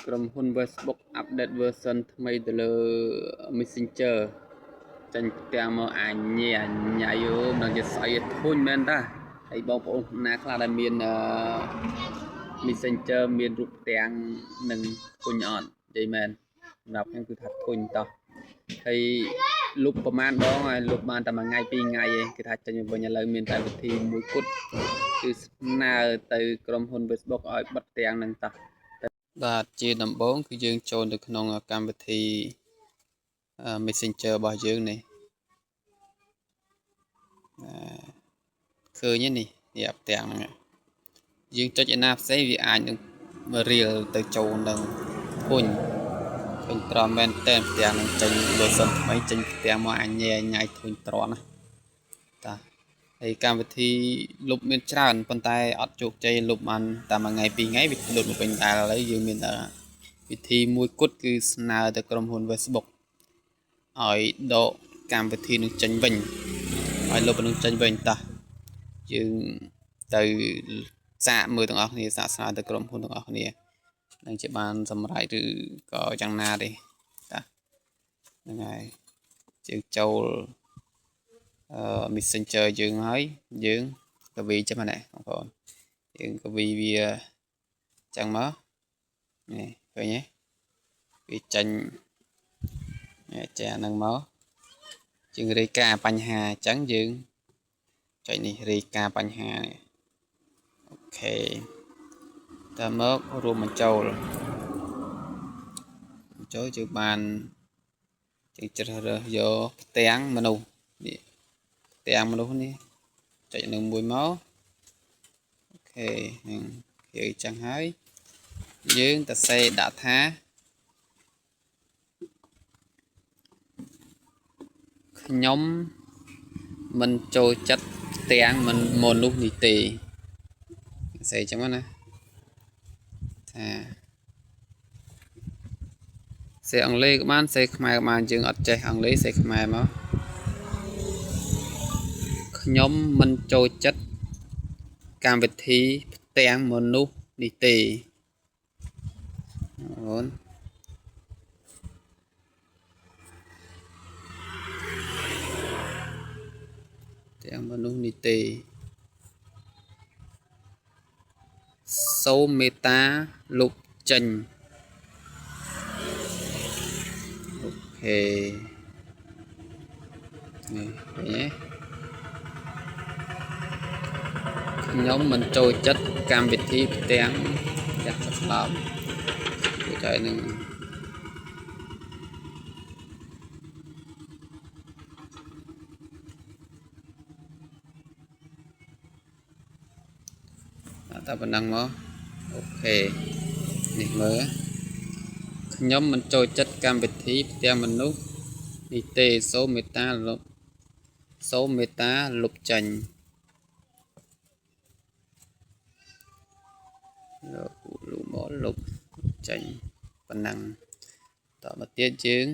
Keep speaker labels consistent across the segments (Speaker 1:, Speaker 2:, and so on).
Speaker 1: ក្រុមហ៊ុន Facebook update version ថ្មីទៅលើ Messenger ចេញផ្ទាំងមកអញញ៉ៃយោមិនដឹងជាស្អីធុញមែនតាហើយបងប្អូនណាខ្លះដែលមានMessenger មានរូបផ្ទាំងនឹងធុញអត់និយាយមែនសម្រាប់ខ្ញុំគឺថាធុញតោះហើយលុបប្រហែលដងហើយលុបបានតែមួយថ្ងៃពីរថ្ងៃឯងគេថាចេញវិញឥឡូវមានតែវិធីមួយគត់គឺស្នើទៅក្រុមហ៊ុន Facebook ឲ្យបិទផ្ទាំងនឹងតោះបាទជាដំបូងគឺយើងចូលទៅក្នុងកម្មវិធី Messenger របស់យើងនេះឃើញនេះនេះផ្ទាំងហ្នឹងយើងចុចឯណាផ្សេងវាអាចនឹងរៀលទៅចូលនឹងធុញត្រង់មែនតែផ្ទាំងនឹងចេញ version ថ្មីចេញផ្ទាំងមកអញញ៉ៃធុញត្រង់ណាតាហើយកម្មវិធីលុបមានច្រើនប៉ុន្តែអត់ជោគជ័យលុបបានតែមួយថ្ងៃពីរថ្ងៃវាលុបមកវិញតែឥឡូវយើងមានវិធីមួយគត់គឺស្នើទៅក្រុមហ៊ុន Facebook ឲ្យដកកម្មវិធីនឹងចេញវិញឲ្យលុបនឹងចេញវិញតោះយើងទៅសាកមើលទាំងអស់គ្នាសាកស្នើទៅក្រុមហ៊ុនទាំងអស់គ្នានឹងជាបានសម្រេចឬក៏យ៉ាងណាទេតាហ្នឹងហើយយើងចូល Messenger យើងហើយយើងកវីចាំណាបងប្អូនយើងកវីវាចឹងមកនេះឃើញទេវាចេញចាហ្នឹងមកយើងរាយការណ៍បញ្ហាអញ្ចឹងយើងចុចនេះរាយការណ៍បញ្ហានេះអូខេតើមករួមបញ្ចូលយើងបានយើងជ្រើសរើសយកផ្ទាំងមនុស្សនេះផ្ទាំងមនុស្សនេះចុចនឹងមួយមកអូខេនឹងគេអញ្ចឹងហើយយើងទៅសេដាក់ថាខ្ញុំមិនចូលចិត្តផ្ទាំងមិនមនុស្សនេះទេសេអញ្ចឹងណាថាសេអង់គ្លេសក៏បានសេខ្មែរក៏បានយើងអត់ចេះអង់គ្លេសសេខ្មែរមកខ្ញុំមិនចូលចិត្តកម្មវិធីផ្ទាំងមនុស្សនេះទេអូនទាំងមនុស្សនេះទេសូមមេត្តាលុបចេញអូខេនេះឃើញទេខ្ញុំមិនចូលចិត្តកម្មវិធីផ្ទាំងចាក់ស្លាប់គឺតែនឹងតែប៉ុណ្ណឹងមកអូខេនេះមើលខ្ញុំមិនចូលចិត្តកម្មវិធីផ្ទាំងមនុស្សនេះទេសូមមេត្តាលុបចេញលុបចេញប៉ុណ្ណឹងតមកទៀតយើង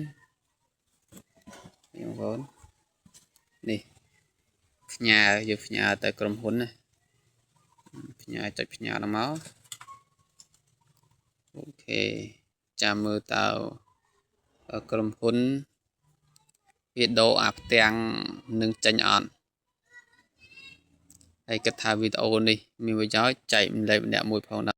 Speaker 1: បងប្អូននេះផ្ញើយើងផ្ញើទៅក្រុមហ៊ុនណាផ្ញើចុចផ្ញើដល់មកអូខេចាំមើលតើក្រុមហ៊ុនវាដូរអាផ្ទាំងនឹងចេញអត់ហើយគិតថាវីដេអូនេះមានប្រយោជន៍ចែកម្លែកម្នាក់មួយផង